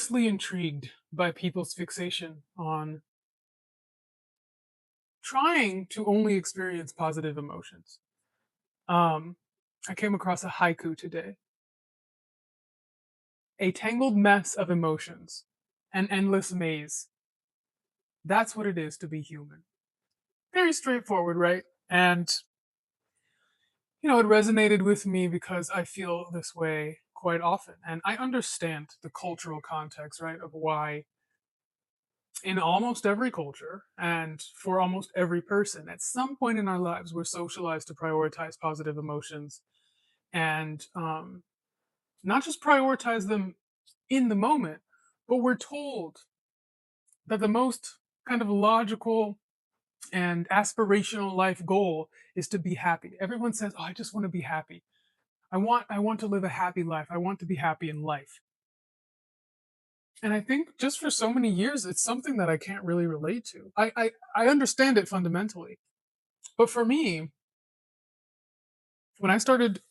endlessly intrigued by people's fixation on trying to only experience positive emotions. Um, I came across a haiku today. A tangled mess of emotions, an endless maze. That's what it is to be human. Very straightforward, right? And, it resonated with me because I feel this way quite often. And I understand the cultural context, right, of why in almost every culture and for almost every person, at some point in our lives, we're socialized to prioritize positive emotions and not just prioritize them in the moment, but we're told that the most kind of logical and aspirational life goal is to be happy. Everyone says, "Oh, I just want to be happy. I want to live a happy life. I want to be happy in life." And I think just for so many years, it's something that I can't really relate to. I understand it fundamentally, but for me, when I started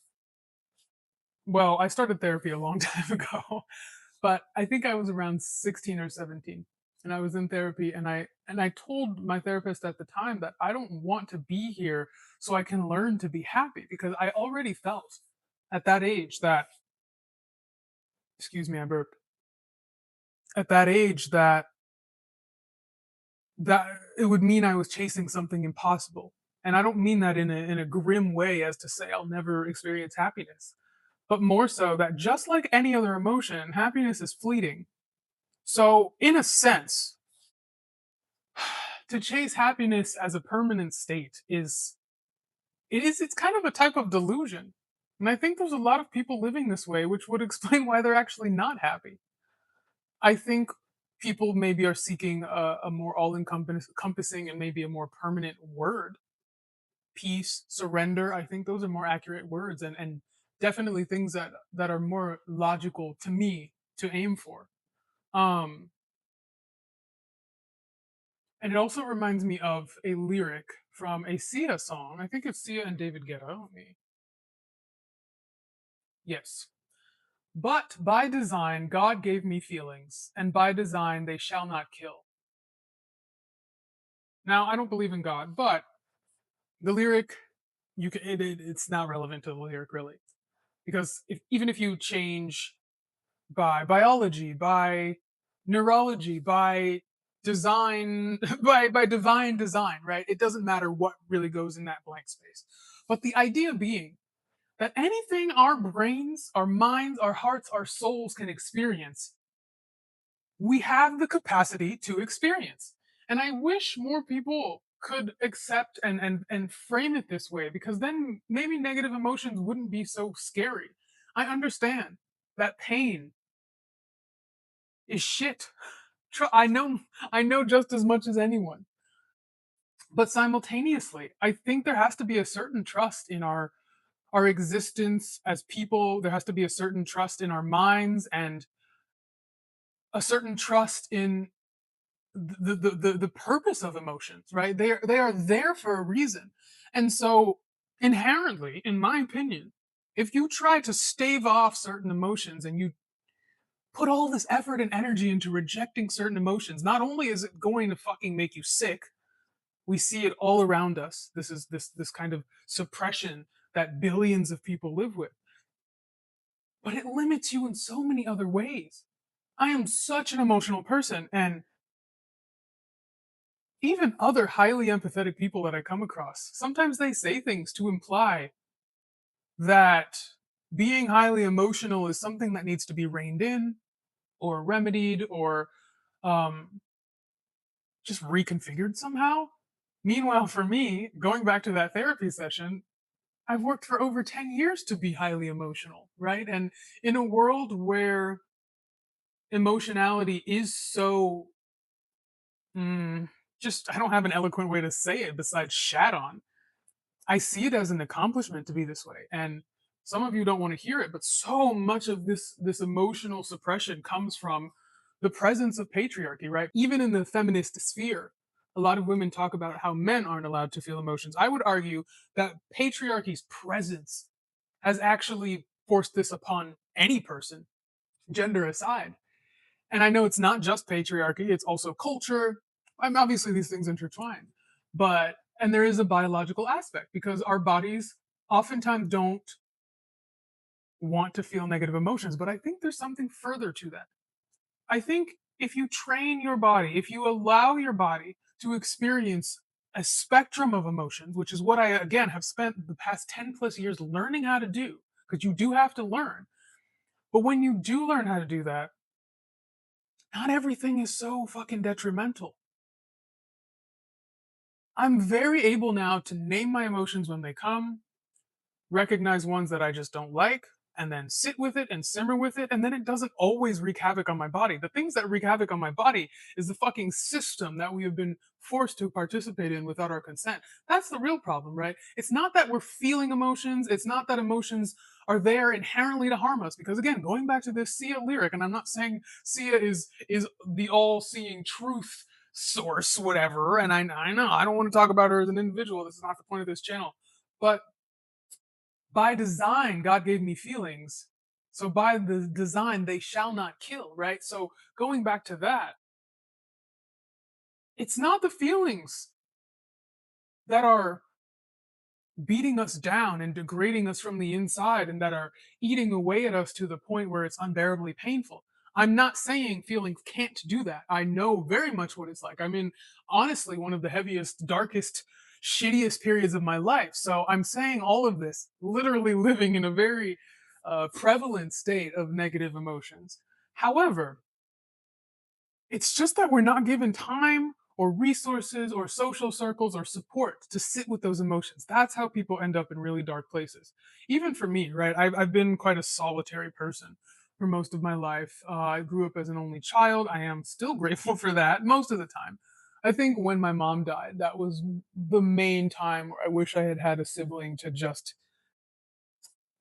therapy a long time ago, but I think I was around 16 or 17, and I was in therapy, and I told my therapist at the time that I don't want to be here so I can learn to be happy, because I already felt at that age that, excuse me, I burped. At that age that it would mean I was chasing something impossible. And I don't mean that in a grim way as to say I'll never experience happiness, but more so that just like any other emotion, happiness is fleeting. So, in a sense, to chase happiness as a permanent state it's kind of a type of delusion. And I think there's a lot of people living this way, which would explain why they're actually not happy. I think people maybe are seeking a more all-encompassing and maybe a more permanent word. Peace, surrender. I think those are more accurate words, and definitely things that are more logical to me to aim for. Um, and it also reminds me of a lyric from a Sia song. I think it's Sia and David Guetta. Let me, yes. But by design, God gave me feelings, and by design, they shall not kill. Now, I don't believe in God, but the lyric, it's not relevant to the lyric really, because even if you change by biology, by neurology, by design, by divine design, right? It doesn't matter what really goes in that blank space. But the idea being that anything our brains, our minds, our hearts, our souls can experience, we have the capacity to experience. And I wish more people could accept and frame it this way, because then maybe negative emotions wouldn't be so scary. I understand that pain is shit. I know just as much as anyone. But simultaneously, I think there has to be a certain trust in our existence as people. There has to be a certain trust in our minds, and a certain trust in the purpose of emotions, right? They are there for a reason. And so inherently, in my opinion, if you try to stave off certain emotions and you put all this effort and energy into rejecting certain emotions, not only is it going to fucking make you sick, we see it all around us. This kind of suppression that billions of people live with, but it limits you in so many other ways. I am such an emotional person, and even other highly empathetic people that I come across, sometimes they say things to imply that being highly emotional is something that needs to be reined in or remedied or um, just reconfigured somehow. Meanwhile, for me, going back to that therapy session, I've worked for over 10 years to be highly emotional, right? And in a world where emotionality is so, mm, just, I don't have an eloquent way to say it besides shat on. I see it as an accomplishment to be this way. And some of you don't want to hear it, but so much of this emotional suppression comes from the presence of patriarchy, right? Even in the feminist sphere, a lot of women talk about how men aren't allowed to feel emotions. I would argue that patriarchy's presence has actually forced this upon any person, gender aside. And I know it's not just patriarchy, it's also culture. I mean, obviously, these things intertwine. But, and there is a biological aspect because our bodies oftentimes don't want to feel negative emotions. But I think there's something further to that. I think if you train your body, if you allow your body to experience a spectrum of emotions, which is what I, again, have spent the past 10 plus years learning how to do, because you do have to learn. But when you do learn how to do that, not everything is so fucking detrimental. I'm very able now to name my emotions when they come, recognize ones that I just don't like, and then sit with it and simmer with it, and then it doesn't always wreak havoc on my body. The things that wreak havoc on my body is the fucking system that we have been forced to participate in without our consent. That's the real problem, right? It's not that we're feeling emotions, it's not that emotions are there inherently to harm us. Because again, going back to this Sia lyric, and I'm not saying Sia is the all-seeing truth source, whatever, and I know I don't want to talk about her as an individual. This is not the point of this channel. But by design, God gave me feelings. So by the design, they shall not kill, right? So going back to that, it's not the feelings that are beating us down and degrading us from the inside and that are eating away at us to the point where it's unbearably painful. I'm not saying feelings can't do that. I know very much what it's like. I'm in, honestly, one of the heaviest, darkest, shittiest periods of my life. So I'm saying all of this, literally living in a very prevalent state of negative emotions. However, it's just that we're not given time or resources or social circles or support to sit with those emotions. That's how people end up in really dark places. Even for me, right? I've been quite a solitary person for most of my life. I grew up as an only child. I am still grateful for that most of the time. I think when my mom died, that was the main time where I wish I had had a sibling to just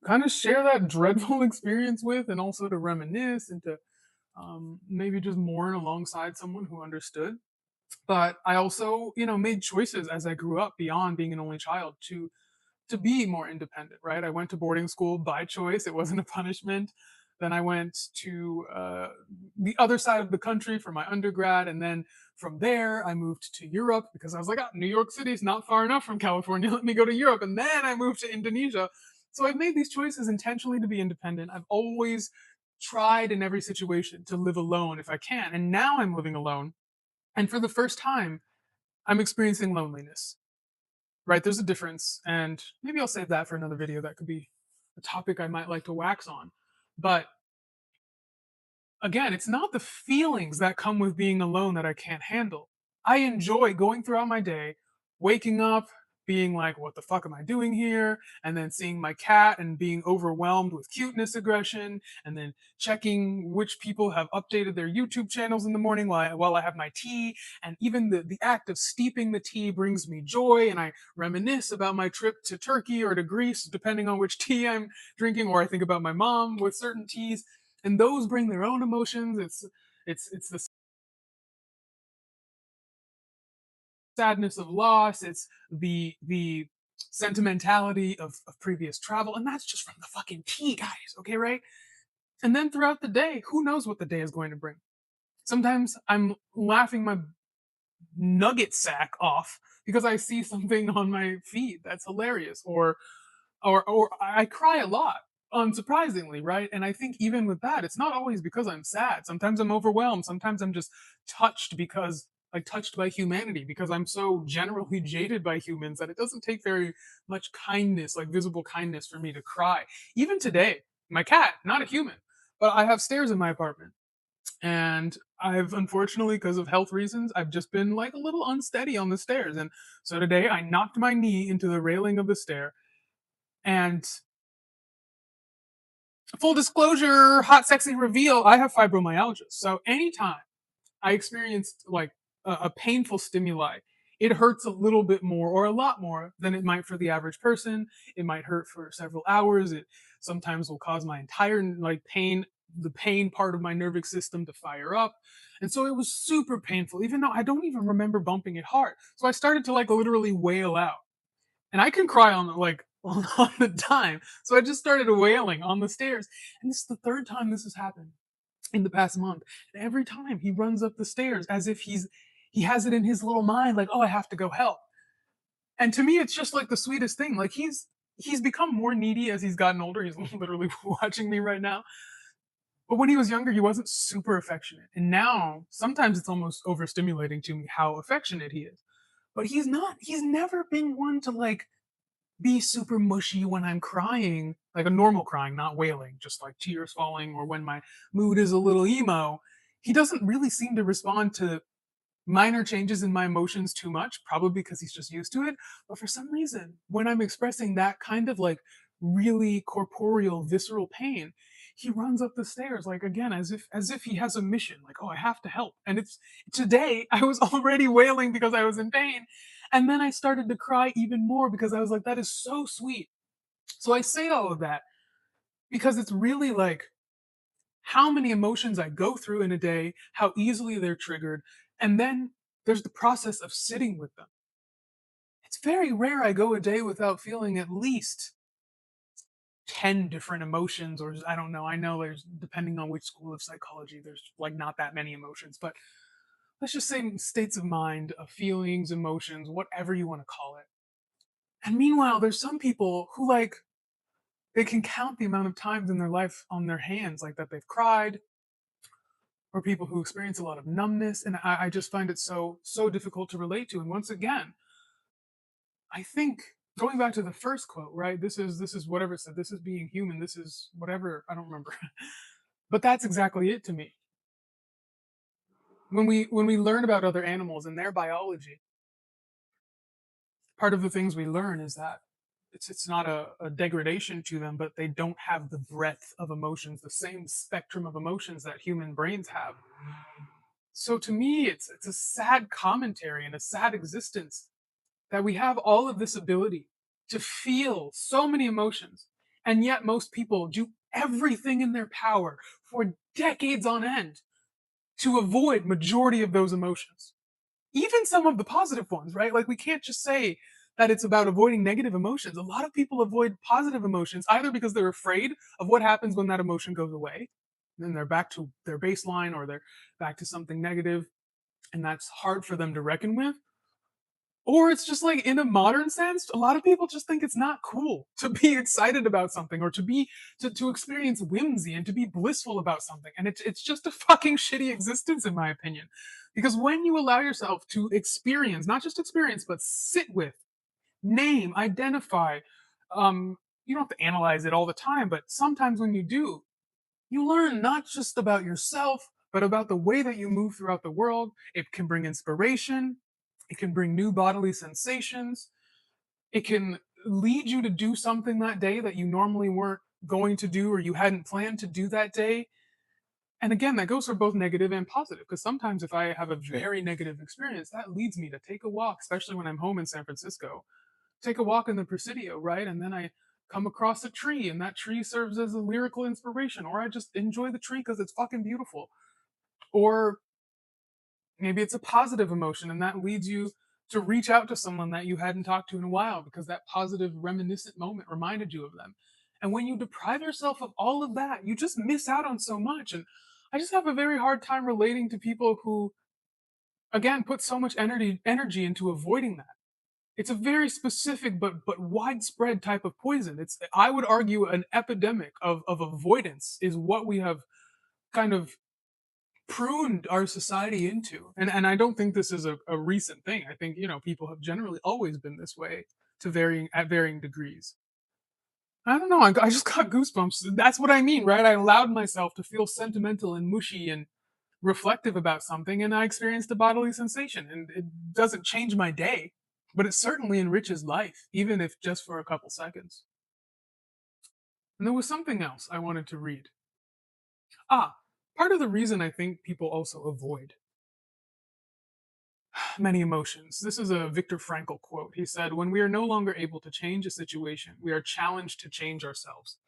kind of share that dreadful experience with and also to reminisce and to maybe just mourn alongside someone who understood. But I also, made choices as I grew up beyond being an only child to be more independent, right? I went to boarding school by choice. It wasn't a punishment. Then I went to the other side of the country for my undergrad. And then from there, I moved to Europe because I was like, New York City is not far enough from California. Let me go to Europe. And then I moved to Indonesia. So I've made these choices intentionally to be independent. I've always tried in every situation to live alone if I can. And now I'm living alone. And for the first time, I'm experiencing loneliness, right? There's a difference. And maybe I'll save that for another video. That could be a topic I might like to wax on. But again, it's not the feelings that come with being alone that I can't handle. I enjoy going throughout my day, waking up, being like, what the fuck am I doing here? And then seeing my cat and being overwhelmed with cuteness aggression, and then checking which people have updated their YouTube channels in the morning while I have my tea. And even the act of steeping the tea brings me joy, and I reminisce about my trip to Turkey or to Greece, depending on which tea I'm drinking, or I think about my mom with certain teas, and those bring their own emotions. It's the sadness of loss. It's the sentimentality of previous travel, and that's just from the fucking tea, guys. Okay, right? And then throughout the day, who knows what the day is going to bring? Sometimes I'm laughing my nugget sack off because I see something on my feed that's hilarious, or I cry a lot, unsurprisingly, right? And I think even with that, it's not always because I'm sad. Sometimes I'm overwhelmed. Sometimes I'm just touched because like touched by humanity because I'm so generally jaded by humans that it doesn't take very much kindness, like visible kindness, for me to cry. Even today, my cat, not a human, but I have stairs in my apartment. And I've unfortunately, because of health reasons, I've just been like a little unsteady on the stairs. And so today I knocked my knee into the railing of the stair, and full disclosure, hot, sexy reveal, I have fibromyalgia. So anytime I experienced like a painful stimuli, it hurts a little bit more or a lot more than it might for the average person. It might hurt for several hours. It sometimes will cause my entire like pain, the pain part of my nervous system to fire up. And so it was super painful, even though I don't even remember bumping it hard. So I started to like literally wail out, and I can cry on like on the time. So I just started wailing on the stairs, and this is the third time this has happened. in the past month. And every time he runs up the stairs as if he has it in his little mind, like, oh, I have to go help. And to me, it's just like the sweetest thing. Like he's become more needy as he's gotten older. He's literally watching me right now. But when he was younger, he wasn't super affectionate. And now sometimes it's almost overstimulating to me how affectionate he is. But he's not. He's never been one to like be super mushy when I'm crying, like a normal crying, not wailing, just like tears falling, or when my mood is a little emo. He doesn't really seem to respond to minor changes in my emotions too much, probably because he's just used to it. But for some reason, when I'm expressing that kind of like really corporeal, visceral pain, he runs up the stairs like again as if he has a mission, like, oh, I have to help. And it's today I was already wailing because I was in pain. And then I started to cry even more because I was like, that is so sweet. So I say all of that because it's really like how many emotions I go through in a day, how easily they're triggered, and then there's the process of sitting with them. It's very rare I go a day without feeling at least 10 different emotions, or I don't know. I know there's, depending on which school of psychology, there's like not that many emotions, but let's just say states of mind, of feelings, emotions, whatever you want to call it. And meanwhile, there's some people who like, they can count the amount of times in their life on their hands, like that they've cried, or people who experience a lot of numbness, and I just find it so difficult to relate to. And once again, I think going back to the first quote, right? This is whatever it said. This is being human. This is whatever, I don't remember, but that's exactly it to me. When we learn about other animals and their biology, part of the things we learn is that it's not a degradation to them, but they don't have the breadth of emotions, the same spectrum of emotions that human brains have. So to me, it's a sad commentary and a sad existence that we have all of this ability to feel so many emotions, and yet most people do everything in their power for decades on end to avoid majority of those emotions, even some of the positive ones, right? Like we can't just say that it's about avoiding negative emotions. A lot of people avoid positive emotions either because they're afraid of what happens when that emotion goes away, and then they're back to their baseline, or they're back to something negative, and that's hard for them to reckon with. Or it's just like in a modern sense, a lot of people just think it's not cool to be excited about something, or to be to experience whimsy and to be blissful about something. And it's just a fucking shitty existence in my opinion. Because when you allow yourself to experience, not just experience, but sit with, name, identify, you don't have to analyze it all the time, but sometimes when you do, you learn not just about yourself, but about the way that you move throughout the world. It can bring inspiration. It can bring new bodily sensations. It can lead you to do something that day that you normally weren't going to do, or you hadn't planned to do that day. And again, that goes for both negative and positive, because sometimes if I have a very negative experience, that leads me to take a walk, especially when I'm home in San Francisco, take a walk in the Presidio, right? And then I come across a tree, and that tree serves as a lyrical inspiration, or I just enjoy the tree because it's fucking beautiful. Or maybe it's a positive emotion, and that leads you to reach out to someone that you hadn't talked to in a while because that positive reminiscent moment reminded you of them. And when you deprive yourself of all of that, you just miss out on so much. And I just have a very hard time relating to people who, again, put so much energy into avoiding that. It's a very specific but widespread type of poison. It's, I would argue, an epidemic of avoidance is what we have kind of pruned our society into. And I don't think this is a recent thing. I think, people have generally always been this way to varying degrees. I don't know. I just got goosebumps. That's what I mean, right? I allowed myself to feel sentimental and mushy and reflective about something, and I experienced a bodily sensation. And it doesn't change my day, but it certainly enriches life, even if just for a couple seconds. And there was something else I wanted to read. Ah, part of the reason I think people also avoid many emotions. This is a Viktor Frankl quote. He said, when we are no longer able to change a situation, we are challenged to change ourselves.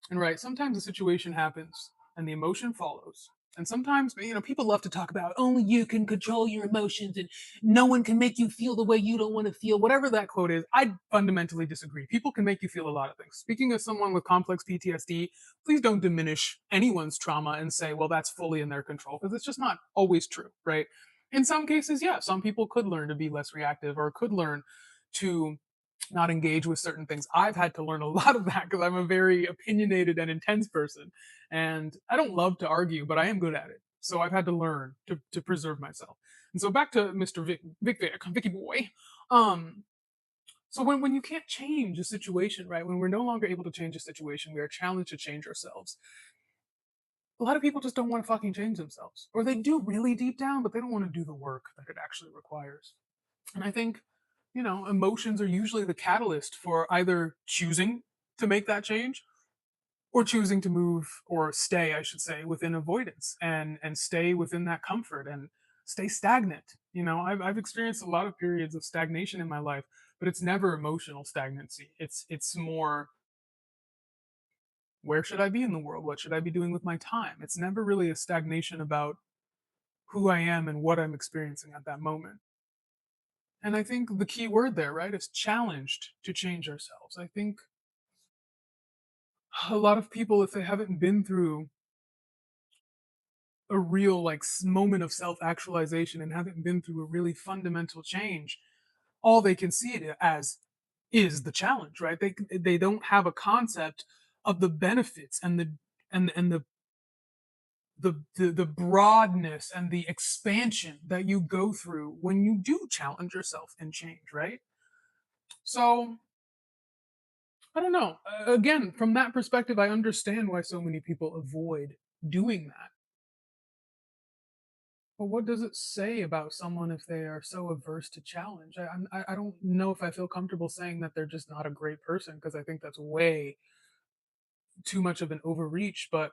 And right, sometimes a situation happens and the emotion follows. And sometimes, people love to talk about only you can control your emotions and no one can make you feel the way you don't want to feel. Whatever that quote is, I fundamentally disagree. People can make you feel a lot of things. Speaking of someone with complex PTSD, please don't diminish anyone's trauma and say, well, that's fully in their control, because it's just not always true, right? In some cases, yeah, some people could learn to be less reactive or could learn to not engage with certain things. I've had to learn a lot of that because I'm a very opinionated and intense person. And I don't love to argue, but I am good at it. So I've had to learn to preserve myself. And so back to Mr. Vicky boy. Um, so when you can't change a situation, right? When we're no longer able to change a situation, we are challenged to change ourselves. A lot of people just don't want to fucking change themselves. Or they do really deep down, but they don't want to do the work that it actually requires. And I think, emotions are usually the catalyst for either choosing to make that change or choosing to move or stay, I should say, within avoidance and stay within that comfort and stay stagnant. I've experienced a lot of periods of stagnation in my life, but it's never emotional stagnancy. It's more, where should I be in the world? What should I be doing with my time? It's never really a stagnation about who I am and what I'm experiencing at that moment. And I think the key word there, right, is challenged to change ourselves. I think a lot of people, if they haven't been through a real moment of self-actualization and haven't been through a really fundamental change, all they can see it as is the challenge, right? They don't have a concept of the benefits and the broadness and the expansion that you go through when you do challenge yourself and change, right? So I don't know. Again, from that perspective, I understand why so many people avoid doing that. But what does it say about someone if they are so averse to challenge? I don't know if I feel comfortable saying that they're just not a great person, because I think that's way too much of an overreach. But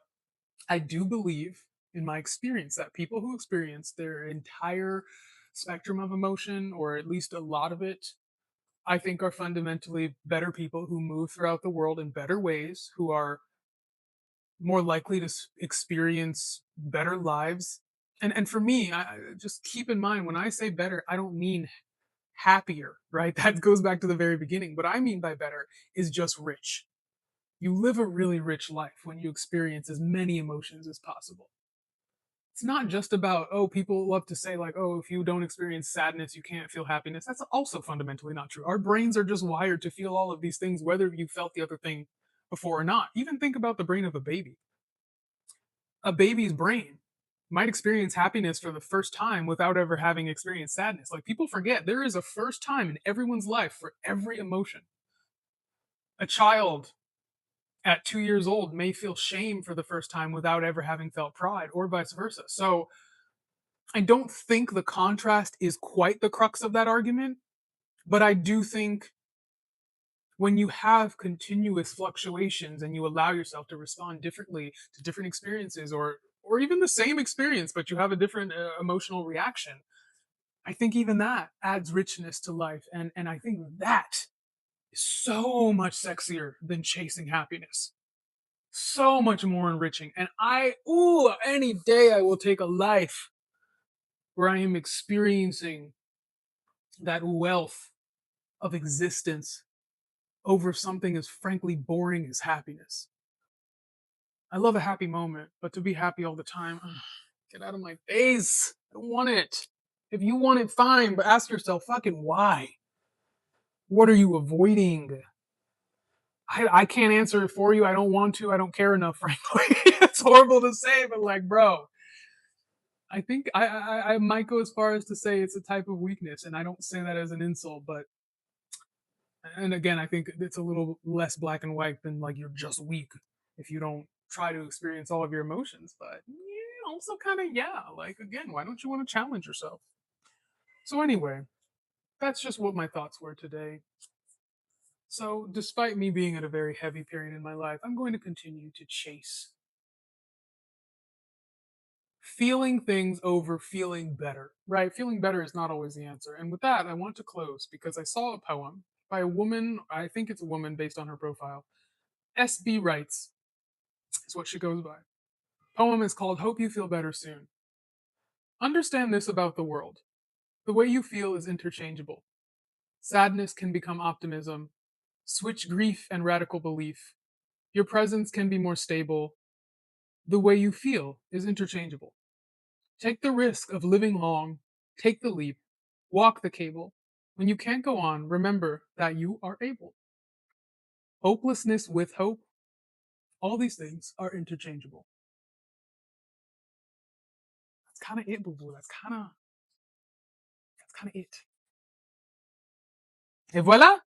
I do believe, in my experience, that people who experience their entire spectrum of emotion, or at least a lot of it, I think are fundamentally better people who move throughout the world in better ways, who are more likely to experience better lives. And for me, just keep in mind, when I say better, I don't mean happier, right? That goes back to the very beginning. What I mean by better is just rich. You live a really rich life when you experience as many emotions as possible. It's not just about, oh, people love to say, like, oh, if you don't experience sadness, you can't feel happiness. That's also fundamentally not true. Our brains are just wired to feel all of these things, whether you felt the other thing before or not. Even think about the brain of a baby. A baby's brain might experience happiness for the first time without ever having experienced sadness. Like, people forget there is a first time in everyone's life for every emotion. A child at 2 years old may feel shame for the first time without ever having felt pride, or vice versa. So I don't think the contrast is quite the crux of that argument, but I do think when you have continuous fluctuations and you allow yourself to respond differently to different experiences, or even the same experience but you have a different emotional reaction, I think even that adds richness to life. And I think that is so much sexier than chasing happiness, so much more enriching. And any day I will take a life where I am experiencing that wealth of existence over something as frankly boring as happiness. I love a happy moment, but to be happy all the time, ugh, get out of my face. I don't want it. If you want it, fine, but ask yourself, fucking why? What are you avoiding? I can't answer it for you. I don't want to. I don't care enough, frankly. It's horrible to say, but like, bro, I think I might go as far as to say it's a type of weakness, and I don't say that as an insult, but and again, I think it's a little less black and white than like you're just weak if you don't try to experience all of your emotions. But yeah, also kind of, yeah, like, again, why don't you want to challenge yourself? So anyway, that's just what my thoughts were today. So despite me being at a very heavy period in my life, I'm going to continue to chase feeling things over feeling better, right? Feeling better is not always the answer. And with that, I want to close because I saw a poem by a woman. I think it's a woman based on her profile. SB writes, is what she goes by. Poem is called Hope You Feel Better Soon. Understand this about the world. The way you feel is interchangeable. Sadness can become optimism. Switch grief and radical belief. Your presence can be more stable. The way you feel is interchangeable. Take the risk of living long. Take the leap. Walk the cable. When you can't go on, remember that you are able. Hopelessness with hope. All these things are interchangeable. That's kind of it, boo boo. That's kind of it. Et voilà.